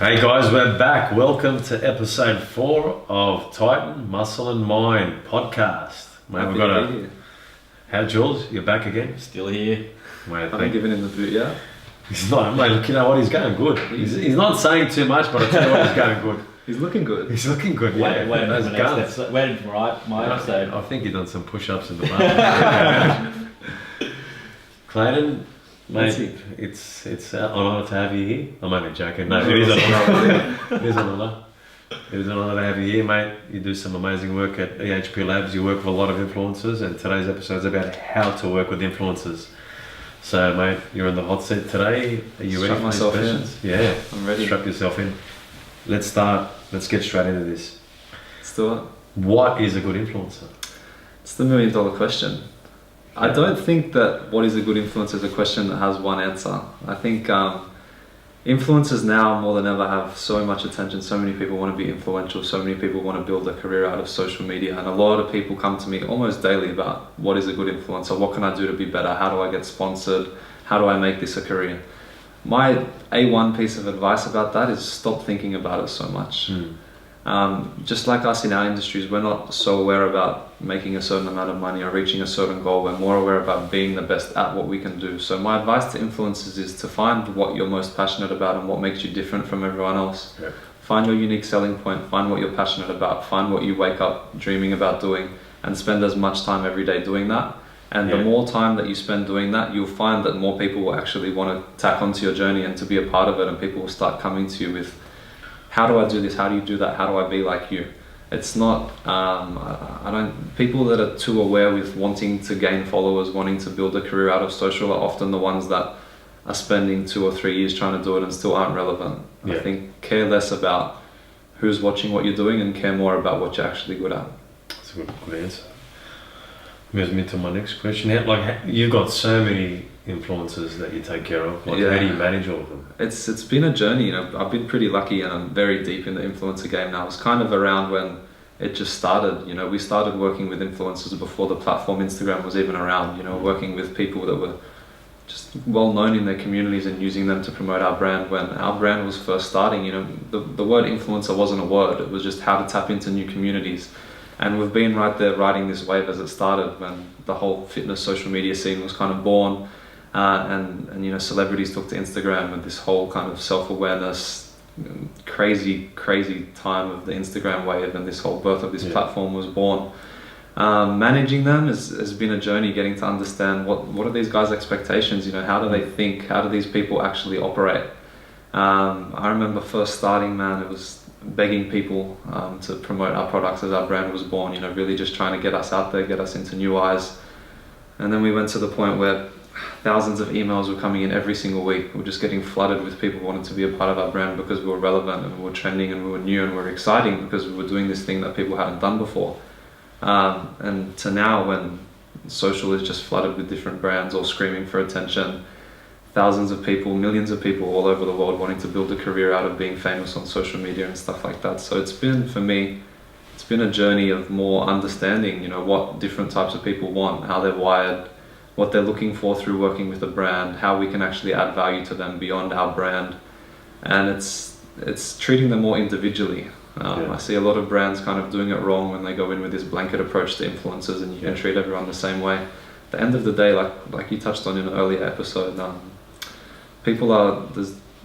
Hey guys, we're back. Welcome to episode 4 of Titan Muscle and Mind podcast. Mate, we've got a... How, Jules? You're back again? Still here. Mate, Haven't given him the boot yet. He's not, mate, look, you know what? He's going good. He's not saying too much, but I tell you what, he's going good. He's looking good. He's looking good, yeah. Waiting Those for guns. waiting for my episode. I think he's done some push-ups in the bathroom. Clayton, mate, it's an honour to have you here. I'm only joking. No, it is an honour. It is an honour. It is an honour to have you here, mate. You do some amazing work at EHP Labs. You work with a lot of influencers, and today's episode is about how to work with influencers. So, mate, you're in the hot seat today. Are you ready for these questions? Yeah, I'm ready. Strap yourself in. Let's start. Let's get straight into this. Let's do it. What is a good influencer? It's the $1 million question. I don't think that what is a good influencer is a question that has one answer. I think influencers now more than ever have so much attention. So many people want to be influential. So many people want to build a career out of social media. And a lot of people come to me almost daily about what is a good influencer? What can I do to be better? How do I get sponsored? How do I make this a career? My A1 piece of advice about that is stop thinking about it so much. Just like us in our industries, we're not so aware about making a certain amount of money or reaching a certain goal. We're more aware about being the best at what we can do. So my advice to influencers is to find what you're most passionate about and what makes you different from everyone else. Yep. Find your unique selling point, find what you're passionate about, find what you wake up dreaming about doing, and spend as much time every day doing that. And the more time that you spend doing that, you'll find that more people will actually want to tack onto your journey and to be a part of it, and people will start coming to you with, how do I do this? How do you do that? How do I be like you? It's not, people that are too aware with wanting to gain followers, wanting to build a career out of social are often the ones that are spending 2 or 3 years trying to do it and still aren't relevant. Yeah. I think care less about who's watching what you're doing and care more about what you're actually good at. That's a good answer. Moves me to my next question. You've got so many influencers that you take care of. How do you manage all of them? It's been a journey. You know, I've been pretty lucky, and I'm very deep in the influencer game now. It was kind of around when it just started. You know, we started working with influencers before the platform Instagram was even around. You know, working with people that were just well known in their communities and using them to promote our brand. When our brand was first starting, you know, the word influencer wasn't a word. It was just how to tap into new communities. And we've been right there riding this wave as it started when the whole fitness social media scene was kind of born. And you know, celebrities took to Instagram with this whole kind of self-awareness, crazy time of the Instagram wave, and this whole birth of this platform was born. Managing them has been a journey, getting to understand what are these guys' expectations, you know, how do they think, how do these people actually operate. I remember first starting, man, it was begging people to promote our products as our brand was born, you know, really just trying to get us out there, get us into new eyes. And then we went to the point where thousands of emails were coming in every single week. We were just getting flooded with people who wanted to be a part of our brand because we were relevant and we were trending and we were new and we were exciting because we were doing this thing that people hadn't done before. And to now, when social is just flooded with different brands all screaming for attention, thousands of people, millions of people all over the world wanting to build a career out of being famous on social media and stuff like that. So it's been, for me, it's been a journey of more understanding, you know, what different types of people want, how they're wired, what they're looking for through working with a brand, how we can actually add value to them beyond our brand. And it's treating them more individually. I see a lot of brands kind of doing it wrong when they go in with this blanket approach to influencers and you can treat everyone the same way. At the end of the day, like you touched on in an earlier episode,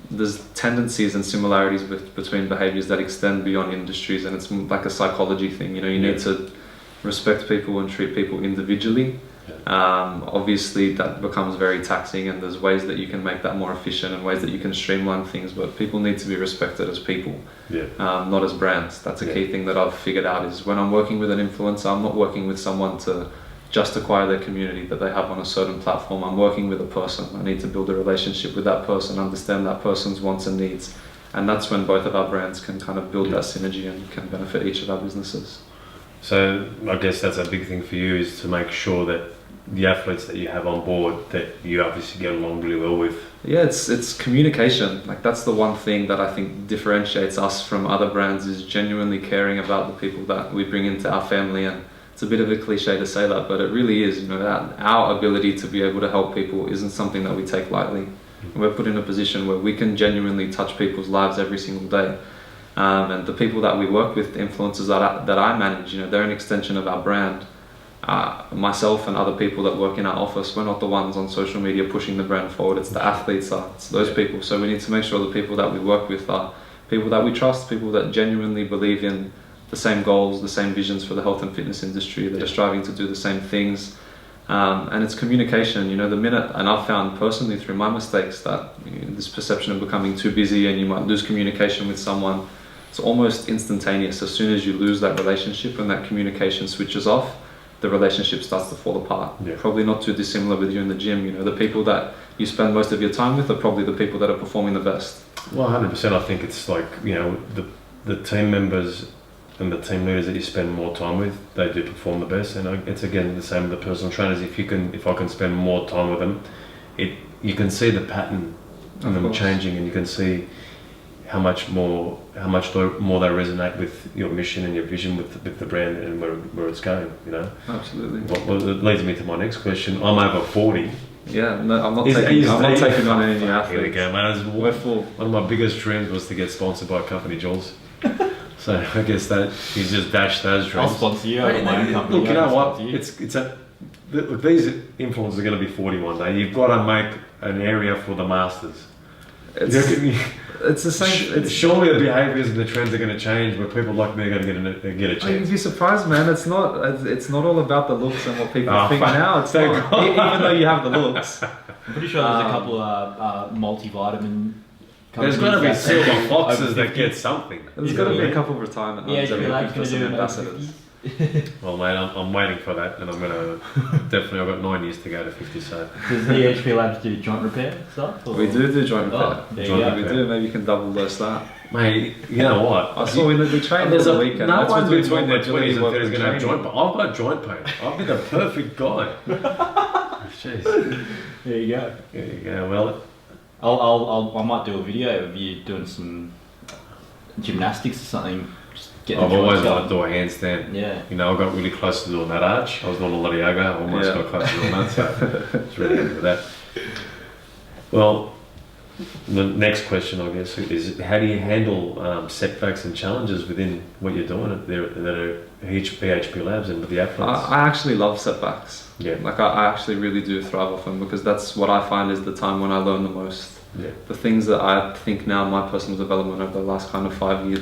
there's tendencies and similarities between behaviors that extend beyond industries, and it's like a psychology thing. You know, you need to respect people and treat people individually. Obviously that becomes very taxing, and there's ways that you can make that more efficient and ways that you can streamline things, but people need to be respected as people, not as brands. That's a key thing that I've figured out, is when I'm working with an influencer, I'm not working with someone to just acquire their community that they have on a certain platform. I'm working with a person. I need to build a relationship with that person, understand that person's wants and needs, and that's when both of our brands can kind of build that synergy and can benefit each of our businesses. So I guess that's a big thing for you, is to make sure that the athletes that you have on board, that you obviously get along really well with. Yeah, it's communication. Like, that's the one thing that I think differentiates us from other brands, is genuinely caring about the people that we bring into our family. And it's a bit of a cliche to say that, but it really is. You know, that our ability to be able to help people isn't something that we take lightly. We're put in a position where we can genuinely touch people's lives every single day. And the people that we work with, the influencers that I manage, you know, they're an extension of our brand. Myself and other people that work in our office, we're not the ones on social media pushing the brand forward. It's the athletes, it's those people. So we need to make sure the people that we work with are people that we trust, people that genuinely believe in the same goals, the same visions for the health and fitness industry, that are striving to do the same things. And it's communication, you know, the minute, and I've found personally through my mistakes that, you know, this perception of becoming too busy and you might lose communication with someone, it's almost instantaneous. As soon as you lose that relationship and that communication switches off, the relationship starts to fall apart. Yeah. Probably not too dissimilar with you in the gym. You know, the people that you spend most of your time with are probably the people that are performing the best. Well, 100%. I think it's like, you know, the team members and the team leaders that you spend more time with, they do perform the best. And it's again the same with the personal trainers. If I can spend more time with them, you can see the pattern in them changing, and you can see how much more they resonate with your mission and your vision with the brand and where it's going, you know. Absolutely. Well, it leads me to my next question. I'm over 40. Yeah, no, I'm not taking on any athletes. Here we go, man. We're full. One of my biggest dreams was to get sponsored by a company, Jules. So I guess that he's just dashed those dreams. I'll sponsor you. My company. Look, you know what? Look, these influencers are going to be 40 one day. You've got to make an area for the masters. It's the same. Surely the behaviours and the trends are going to change, where people like me are going to get a chance. You'd be surprised, man. It's not all about the looks and what people think now. It's not, even though you have the looks. I'm pretty sure there's a couple of multivitamin. There's got to be silver foxes that get something. There's got to be a couple of retirement homes that are looking for some ambassadors. Well, mate, I'm waiting for that, and I'm gonna definitely. I've got 9 years to go to 50. So does the HP Labs do joint repair stuff? Or? We do joint repair. We do. Maybe you can double dose that. Mate, you know what? I saw we trained there's the weekend. No one's between their 20s agility and 30s going to have joint pain. I've got joint pain. I'll be the perfect guy. Jeez. There you go. There you go. Well, I might do a video of you doing some gymnastics or something. I've always wanted to do a handstand. Yeah. You know, I got really close to doing that arch. I was doing a lot of yoga. I almost got close to doing that. So it's really good for that. Well, the next question, I guess, is how do you handle setbacks and challenges within what you're doing that are BHP Labs and with the athletes? I actually love setbacks. Yeah. Like I actually really do thrive off them, because that's what I find is the time when I learn the most. Yeah. The things that I think now, my personal development over the last kind of 5 years,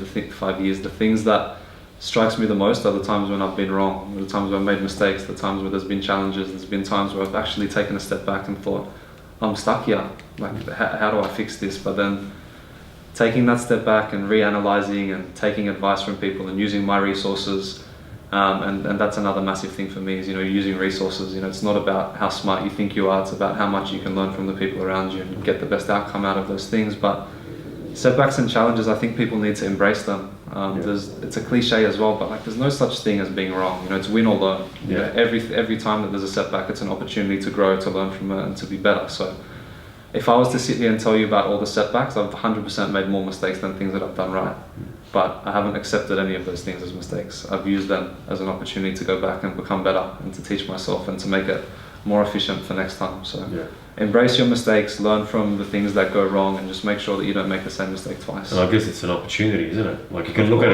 the things that strikes me the most are the times when I've been wrong, the times where I've made mistakes, the times where there's been challenges, there's been times where I've actually taken a step back and thought, I'm stuck here, like how do I fix this? But then taking that step back and reanalyzing and taking advice from people and using my resources, and that's another massive thing for me is, you know, using resources. You know, it's not about how smart you think you are, it's about how much you can learn from the people around you and get the best outcome out of those things. But setbacks and challenges, I think people need to embrace them. It's a cliche as well, but like there's no such thing as being wrong. You know, it's win or learn. You know, every time that there's a setback, it's an opportunity to grow, to learn from it, and to be better. So if I was to sit here and tell you about all the setbacks, I've 100% made more mistakes than things that I've done right. But I haven't accepted any of those things as mistakes. I've used them as an opportunity to go back and become better and to teach myself and to make it more efficient for next time. So embrace your mistakes, learn from the things that go wrong, and just make sure that you don't make the same mistake twice. And I guess it's an opportunity, isn't it? Like you can look at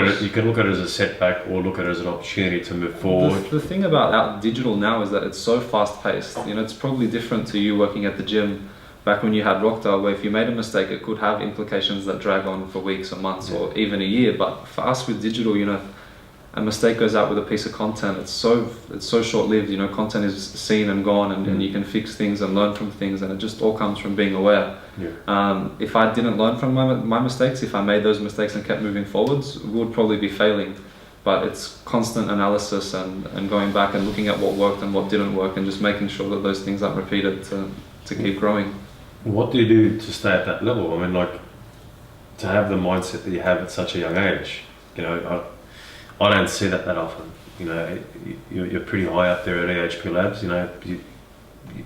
it as a setback, or look at it as an opportunity to move forward. The thing about digital now is that it's so fast paced. You know, it's probably different to you working at the gym back when you had Rockdale, where if you made a mistake, it could have implications that drag on for weeks or months or even a year. But for us with digital, you know, a mistake goes out with a piece of content. It's so short-lived. You know, content is seen and gone, and you can fix things and learn from things, and it just all comes from being aware. If I didn't learn from my mistakes, if I made those mistakes and kept moving forwards, we would probably be failing. But it's constant analysis and going back and looking at what worked and what didn't work, and just making sure that those things aren't repeated to keep growing. What do you do to stay at that level? I mean, like, to have the mindset that you have at such a young age, you know, I don't see that often. You know, you're pretty high up there at EHP Labs. You know,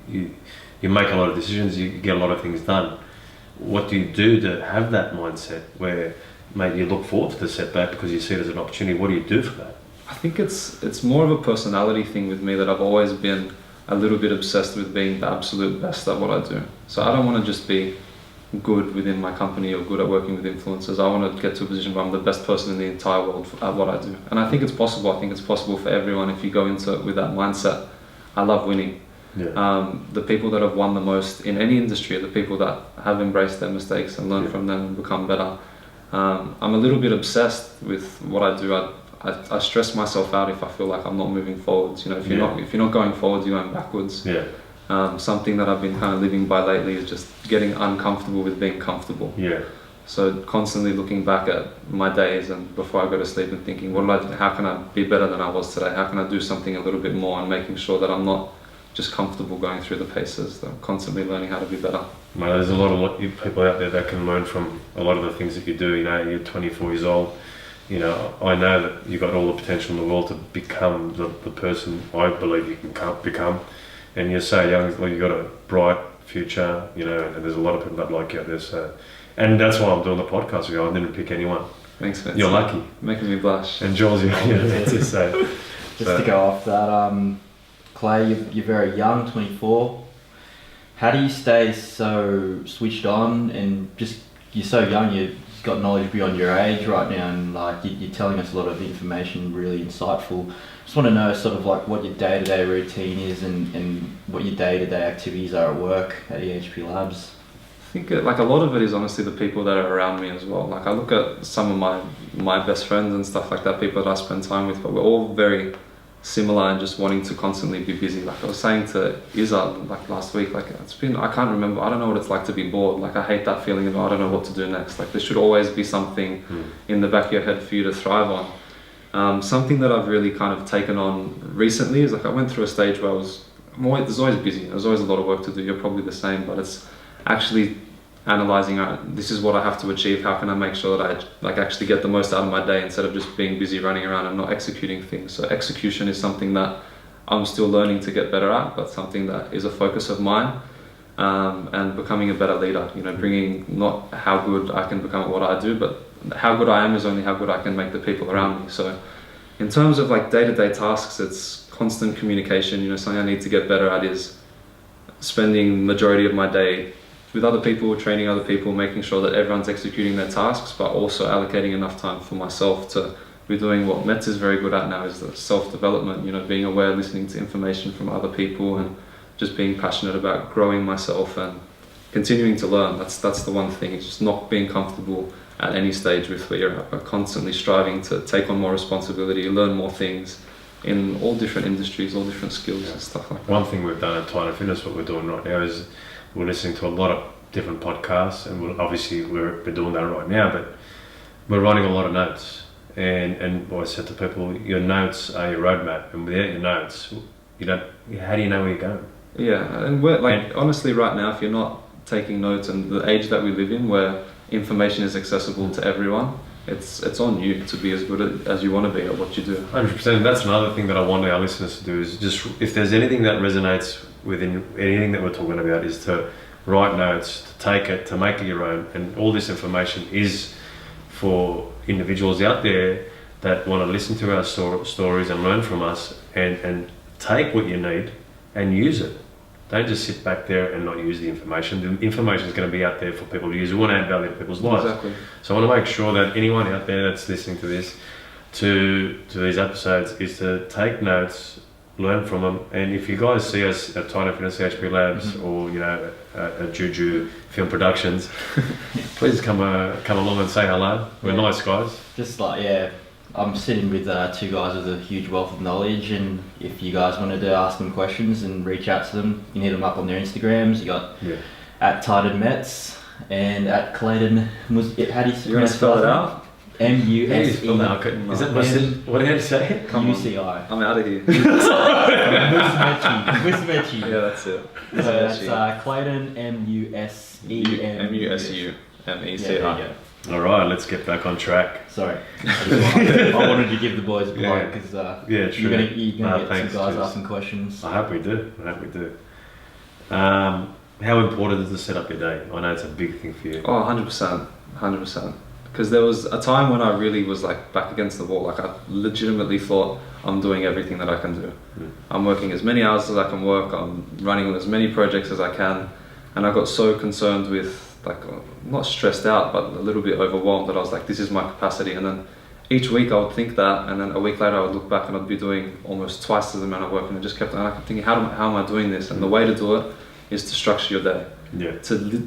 you make a lot of decisions, you get a lot of things done. What do you do to have that mindset where maybe you look forward to the setback because you see it as an opportunity? What do you do for that? I think it's more of a personality thing with me, that I've always been a little bit obsessed with being the absolute best at what I do. So I don't want to just be good within my company or good at working with influencers. I want to get to a position where I'm the best person in the entire world at what I do. And I think it's possible. I think it's possible for everyone if you go into it with that mindset. I love winning. Yeah. The people that have won the most in any industry are the people that have embraced their mistakes and learned from them and become better. I'm a little bit obsessed with what I do. I stress myself out if I feel like I'm not moving forwards. You know, if you're not going forwards, you're going backwards. Yeah. Something that I've been kind of living by lately is just getting uncomfortable with being comfortable. Yeah. So constantly looking back at my days and before I go to sleep and thinking, how can I be better than I was today? How can I do something a little bit more, and making sure that I'm not just comfortable going through the paces. That I'm constantly learning how to be better. Mate, there's a lot of people out there that can learn from a lot of the things that you do. You know, you're 24 years old. You know, I know that you've got all the potential in the world to become the person I believe you can become. And you're so young, well, you've got a bright future, you know, and there's a lot of people that like you out there. So, and that's why I'm doing the podcast with you. I didn't pick anyone. Thanks, Vince. You're lucky. Making me blush. And Jules, that's it. So, just to go off that, Clay, you're very young, 24. How do you stay so switched on and you're so young, you've got knowledge beyond your age right now, and like you're telling us a lot of information, really insightful. Just want to know sort of like what your day-to-day routine is and what your day-to-day activities are at work at EHP Labs. I think like a lot of it is honestly the people that are around me as well. Like I look at some of my best friends and stuff like that, people that I spend time with, but we're all very similar and just wanting to constantly be busy. Like I was saying to Izzat like last week, like I can't remember, I don't know what it's like to be bored. Like I hate that feeling of I don't know what to do next. Like there should always be something in the back of your head for you to thrive on. Something that I've really kind of taken on recently is like I went through a stage where there's always busy, there's always a lot of work to do. You're probably the same, but it's actually analysing, this is what I have to achieve, how can I make sure that I like actually get the most out of my day instead of just being busy running around and not executing things. So execution is something that I'm still learning to get better at, but something that is a focus of mine, and becoming a better leader, you know, bringing not how good I can become at what I do, but how good I am is only how good I can make the people around me. So in terms of like day-to-day tasks, it's constant communication. You know, something I need to get better at is spending majority of my day with other people, training other people, making sure that everyone's executing their tasks, but also allocating enough time for myself to be doing what Metz is very good at now, is the self-development, you know, being aware, listening to information from other people, and just being passionate about growing myself and continuing to learn. That's the one thing, it's just not being comfortable at any stage with where you're at, but constantly striving to take on more responsibility, learn more things in all different industries, all different skills and stuff like that. One thing we've done at Titan Fitness, what we're doing right now is we're listening to a lot of different podcasts, and we're doing that right now, but we're writing a lot of notes. And what I said to people, your notes are your roadmap, and without your notes, how do you know where you're going? Yeah, and honestly right now, if you're not taking notes, and the age that we live in where information is accessible to everyone, it's on you to be as good as you want to be at what you do. 100%. That's another thing that I want our listeners to do, is just, if there's anything that resonates within anything that we're talking about, is to write notes, to take it, to make it your own. And all this information is for individuals out there that want to listen to our stories and learn from us, and take what you need and use it. Don't just sit back there and not use the information. The information is going to be out there for people to use. We want to add value to people's lives. Exactly. So I want to make sure that anyone out there that's listening to this, to these episodes, is to take notes, learn from them. And if you guys see us at Titan Fitness EHP Labs, or at Juju Film Productions, please come along and say hello. We're nice guys. Just like, I'm sitting with two guys with a huge wealth of knowledge, and if you guys wanted to ask them questions and reach out to them, you can hit them up on their Instagrams. You got at Titan Metz and at Clayton. How do you want to spell it out? M-U-S-E. Is that what did you say? UCI. I'm out of here. Musumeci. Yeah, that's it. So that's Clayton, M-U-S-E-M. M-U-S-U-M-E-C-I. Yeah, All right, let's get back on track. Sorry. I wanted to give the boys a plug because true. you're going to get some guys asking questions. I hope we do. How important is to set up your day? I know it's a big thing for you. Oh, 100%. Because there was a time when I really was like back against the wall. Like I legitimately thought, I'm doing everything that I can do. I'm working as many hours as I can work. I'm running on as many projects as I can. And I got so concerned with like not stressed out, but a little bit overwhelmed that I was like, this is my capacity. And then each week I would think that, and then a week later I would look back and I'd be doing almost twice the amount of work, and I kept thinking, how am I doing this? And the way to do it is to structure your day. Yeah.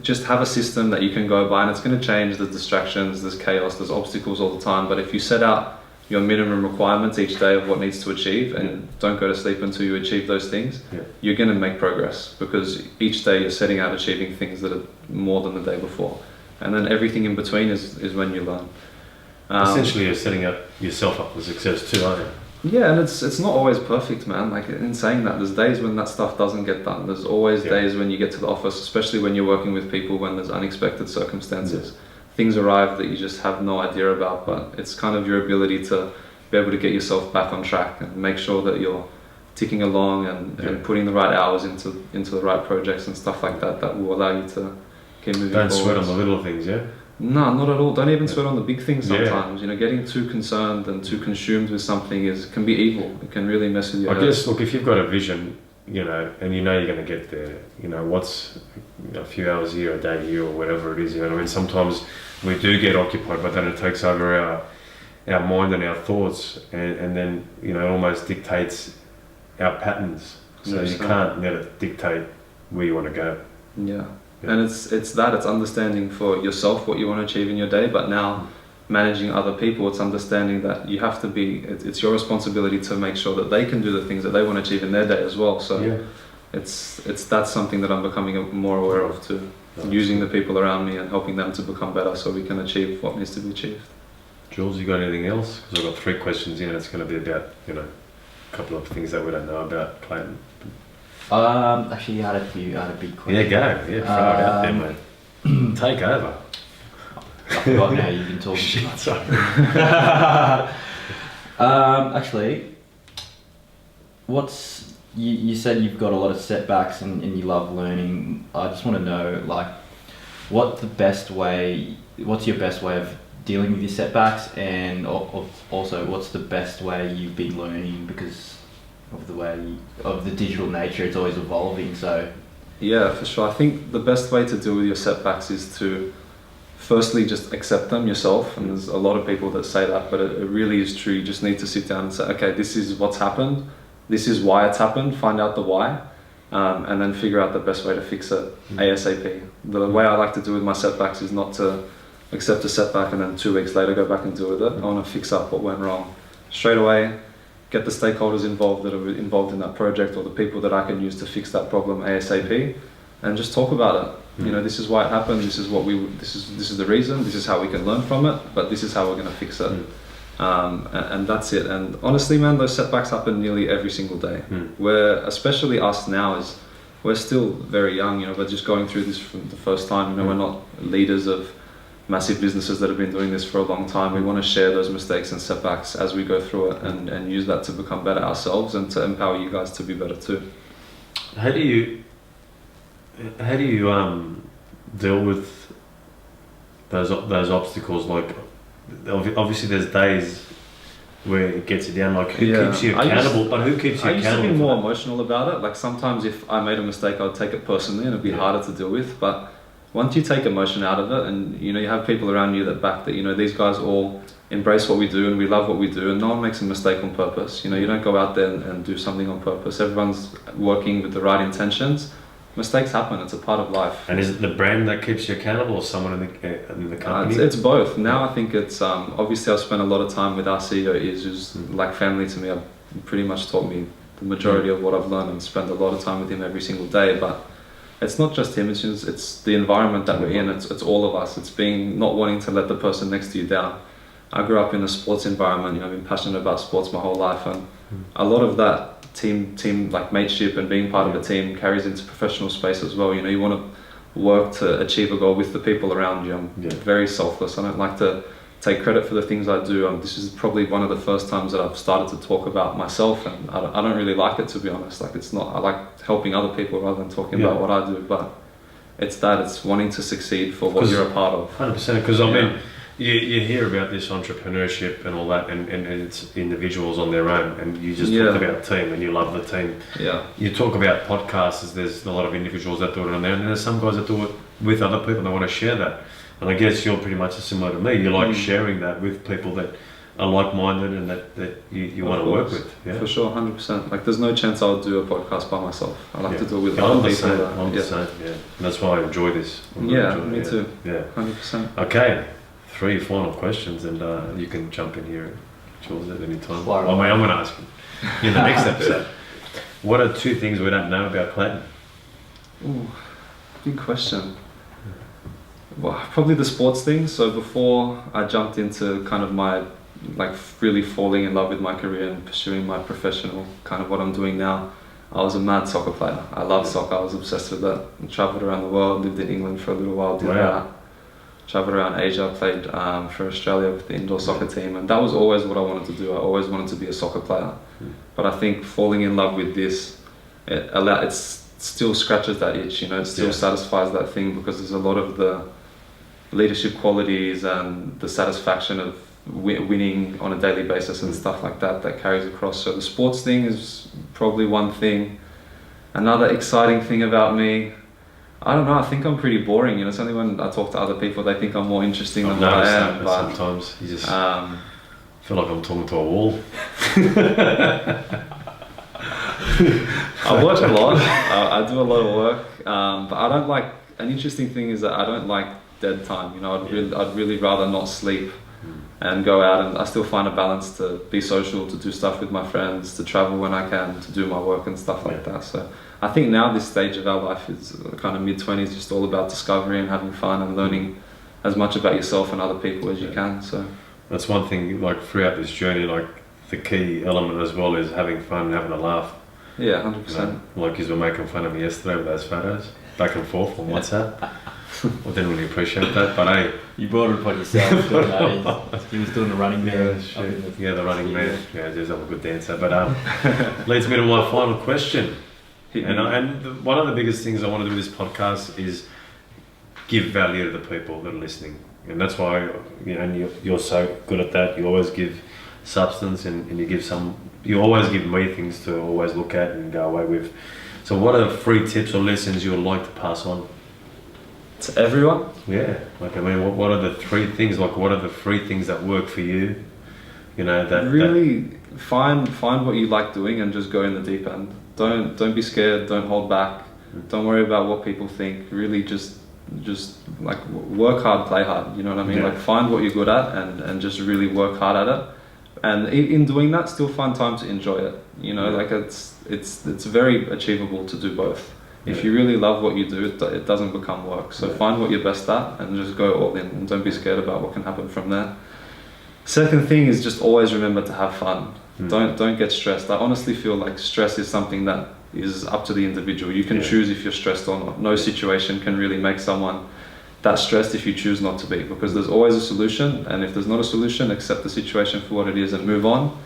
Just have a system that you can go by, and it's going to change. There's distractions, there's chaos, there's obstacles all the time. But if you set out your minimum requirements each day of what needs to achieve, and don't go to sleep until you achieve those things, you're going to make progress, because each day you're setting out achieving things that are more than the day before. And then everything in between is when you learn. Essentially, you're setting yourself up for success too, aren't you? Yeah, and it's not always perfect, man. Like, in saying that, there's days when that stuff doesn't get done. There's always days when you get to the office, especially when you're working with people, when there's unexpected circumstances. Things arrive that you just have no idea about, but it's kind of your ability to be able to get yourself back on track and make sure that you're ticking along and putting the right hours into the right projects and stuff like that will allow you to keep moving forward. Don't sweat on the little things, yeah? No, not at all. Don't even sweat on the big things sometimes. You know, getting too concerned and too consumed with something can be evil. It can really mess with your head. I guess, look, if you've got a vision, you know, and you know you're going to get there, you know, what's a few hours here, a day here, or whatever it is, you know, I mean, sometimes we do get occupied, but then it takes over our mind and our thoughts, and then, you know, it almost dictates our patterns. So you can't let it dictate where you want to go. Yeah. And it's understanding for yourself what you want to achieve in your day, but now managing other people, it's understanding that you have to it's your responsibility to make sure that they can do the things that they want to achieve in their day as well. So that's something that I'm becoming more aware of too. Using the people around me and helping them to become better so we can achieve what needs to be achieved. Jules, you got anything else? Because I've got 3 questions in. It's going to be about, you know, a couple of things that we don't know about Clayton. Actually, I had a big question. Yeah, go. Yeah, throw it out there, mate. Take over. I forgot now, you've been talking too much. Sorry. Actually, you said you've got a lot of setbacks and you love learning. I just want to know, like, what's your best way of dealing with your setbacks, and also what's the best way you've been learning, because of the digital nature, it's always evolving. So yeah, for sure. I think the best way to deal with your setbacks is to firstly just accept them yourself, and there's a lot of people that say that, but it really is true. You just need to sit down and say, okay, this is what's happened, this is why it's happened, find out the why, and then figure out the best way to fix it ASAP. The way I like to do with my setbacks is not to accept a setback and then 2 weeks later go back and deal with it. I want to fix up what went wrong straight away, get the stakeholders involved that are involved in that project, or the people that I can use to fix that problem ASAP, and just talk about it. You know, this is why it happened, this is this is the reason, this is how we can learn from it, but this is how we're going to fix it. And that's it. And honestly, man, those setbacks happen nearly every single day. Where, especially us now, we're still very young, you know, we're just going through this for the first time. You know, we're not leaders of massive businesses that have been doing this for a long time. We want to share those mistakes and setbacks as we go through it, and use that to become better ourselves and to empower you guys to be better too. How do you deal with those obstacles? Like, obviously there's days where it gets you down, like who keeps you accountable, but who keeps you accountable? I used to be more emotional about it. Like, sometimes if I made a mistake, I'd take it personally and it'd be harder to deal with. But once you take emotion out of it, and you know, you have people around you that back that, you know, these guys all embrace what we do and we love what we do, and no one makes a mistake on purpose. You know, you don't go out there and do something on purpose. Everyone's working with the right intentions. Mistakes happen, it's a part of life. And is it the brand that keeps you accountable, or someone in the company? It's both. Now I think it's, obviously I've spent a lot of time with our CEO, who's like family to me. I've pretty much taught me the majority of what I've learned, and spend a lot of time with him every single day. But it's not just him, it's the environment that we're in, it's all of us. It's being, not wanting to let the person next to you down. I grew up in a sports environment, you know, I've been passionate about sports my whole life, and a lot of that team like mateship and being part of a team carries into professional space as well. You know, you want to work to achieve a goal with the people around you. I'm very selfless. I don't like to take credit for the things I do. This is probably one of the first times that I've started to talk about myself, and I don't really like it, to be honest. Like, it's not, I like helping other people rather than talking about what I do, but it's wanting to succeed for what you're a part of. 100%, because I mean, you hear about this entrepreneurship and all that, and it's individuals on their own, and you just talk about team, and you love the team. You talk about podcasts, there's a lot of individuals that do it on there, and there's some guys that do it with other people. They want to share that, and I guess you're pretty much similar to me. You like sharing that with people that are like-minded and that you want to work with. Yeah, for sure, 100%. Like, there's no chance I would do a podcast by myself. I like to do it with I'm other the people. same. I'm the same. Yeah, and that's why I enjoy this. Me too. Yeah, 100%. Okay, 3 final questions, and you can jump in here, Jules, at any time. Fire I mean, I'm going to ask you in the next episode. What are 2 things we don't know about Clayton? Ooh, big question. Well, probably the sports thing. So before I jumped into kind of my, like, really falling in love with my career and pursuing my professional, kind of what I'm doing now, I was a mad soccer player. I loved soccer. I was obsessed with that. I travelled around the world, lived in England for a little while, did that. Travelled around Asia, played for Australia with the indoor soccer team, and that was always what I wanted to do. I always wanted to be a soccer player. But I think falling in love with this, it still scratches that itch, you know, it still satisfies that thing, because there's a lot of the leadership qualities and the satisfaction of winning on a daily basis and stuff like that carries across. So the sports thing is probably one thing. Another exciting thing about me, I don't know, I think I'm pretty boring, you know. It's only when I talk to other people they think I'm more interesting than what I am. But sometimes you just feel like I'm talking to a wall. I work a lot. I do a lot of work, but I don't like. An interesting thing is that I don't like dead time. You know, I'd really rather not sleep and go out. And I still find a balance to be social, to do stuff with my friends, to travel when I can, to do my work and stuff like that. So I think now this stage of our life is kind of mid-20s, just all about discovery and having fun and learning as much about yourself and other people as you can. So that's one thing. Like throughout this journey, like the key element as well is having fun and having a laugh. Yeah, 100%. You know, like you were making fun of me yesterday with those photos, back and forth on WhatsApp. I didn't really appreciate that, but hey, you brought it upon yourself. Doing that. He was doing the running man. Yeah, the running man. Yeah, he's a good dancer. But leads me to my final question. And one of the biggest things I want to do with this podcast is give value to the people that are listening, and that's why you're so good at that. You always give substance, and you always give me things to always look at and go away with. So what are 3 tips or lessons you would like to pass on to everyone? Yeah, like, I mean, what are the 3 things? Like, what are the 3 things that work for you? You know, that really find what you like doing and just go in the deep end. Don't be scared. Don't hold back. Don't worry about what people think. Really, just like work hard, play hard. You know what I mean? Like, find what you're good at and just really work hard at it. And in doing that, still find time to enjoy it. You know, like it's very achievable to do both. If you really love what you do, it doesn't become work. So find what you're best at and just go all in, and don't be scared about what can happen from there. Second thing is just always remember to have fun. Don't get stressed. I honestly feel like stress is something that is up to the individual. You can choose if you're stressed or not. No situation can really make someone that stressed if you choose not to be, because there's always a solution, and if there's not a solution, accept the situation for what it is and move on.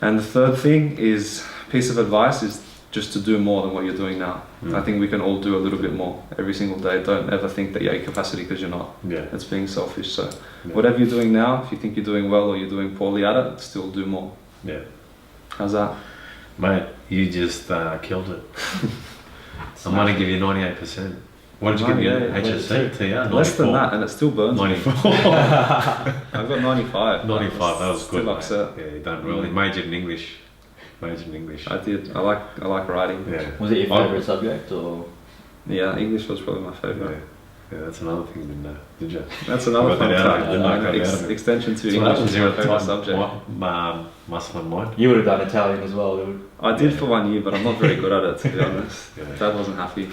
And the third thing is, piece of advice is just to do more than what you're doing now. I think we can all do a little bit more every single day. Don't ever think that you're at capacity, because you're not. It's being selfish. So whatever you're doing now, if you think you're doing well or you're doing poorly at it, still do more. How's that? Mate, you just killed it. I'm going to give you 98%. What did you give you? HSC, TR? Less than that, and it still burns 94. I've got 95. 95, that was good. Still upset. Yeah, you done well. You majored in English. I did. I like writing. Yeah. Was it your favourite subject, or? Yeah, English was probably my favourite. Yeah, that's another thing you didn't know, did you? That's another fun fact. Extension to English is my favourite subject. Muscle and mine. You would have done Italian as well, dude. I did for 1 year, but I'm not very good at it, to be honest. Dad wasn't happy.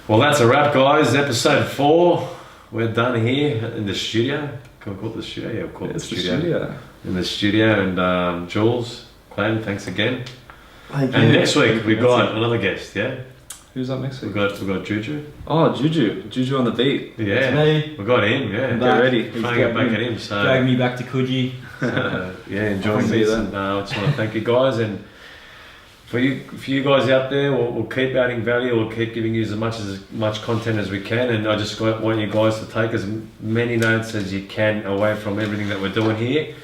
Well, that's a wrap, guys. Episode 4. We're done here in the studio. Can we call it the studio? Yeah, we'll call it the studio. In the studio, and Jules, Clayton, thanks again. And next week we've got another guest, Who's up next week? We've got Juju. Oh, Juju on the beat. Yeah, it's me. We got him. Yeah, get ready. Trying to get back at him. So drag me back to Coogee. Enjoy this. And I just want to thank you guys, and for you guys out there, we'll keep adding value. We'll keep giving you as much content as we can, and I just want you guys to take as many notes as you can away from everything that we're doing here.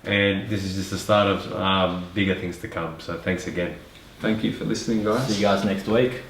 And this is just the start of bigger things to come. So thanks again. Thank you for listening, guys. See you guys next week.